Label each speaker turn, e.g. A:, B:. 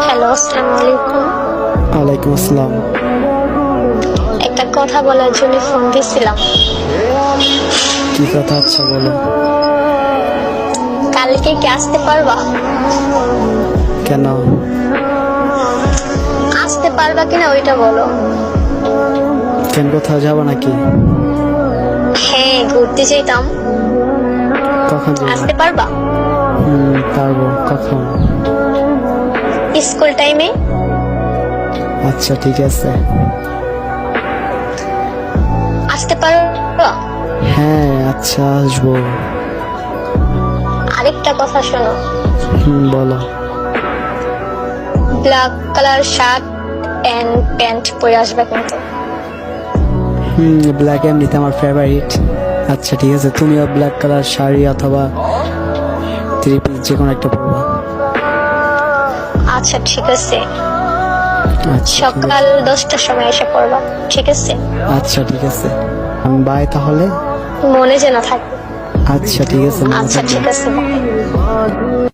A: Hello, আসসালামু আলাইকুম।
B: ওয়ালাইকুম আসসালাম।
A: একটা কথা বলার জন্য ফোন দিয়েছিলাম।
B: কি কথা? আচ্ছা বলো।
A: কালকে কি আসতে পারবা?
B: কেন?
A: আসতে পারবা কিনা ওইটা বলো।
B: কেন, কোথাও যাবো নাকি?
A: হ্যাঁ, ঘুরতে যেতাম।
B: কখন যাবো?
A: আসতে পারবা?
B: পারবো। কখন?
A: স্কুল টাইমে।
B: আচ্ছা ঠিক আছে।
A: আসতে পারবা?
B: হ্যাঁ আচ্ছা আসবো।
A: আরেকটা কথা শোনো।
B: বলো।
A: Black colour shirt and pant পরে আসবে কিন্তু।
B: ব্ল্যাক এমনিতে আমার ফেভারিট। আচ্ছা ঠিক আছে, তুমিও ব্ল্যাক কালার শাড়ি অথবা থ্রি পিস যে কোনো একটা পরবা।
A: আচ্ছা ঠিক আছে,
B: আচ্ছা
A: সকাল 10টার সময় এসে পড়বা। ঠিক আছে?
B: আচ্ছা ঠিক আছে, আমি বাই তাহলে।
A: মনে যেন থাকে।
B: আচ্ছা ঠিক আছে, মনে
A: আচ্ছা
B: থাকবে।
A: ঠিক আছে, bye।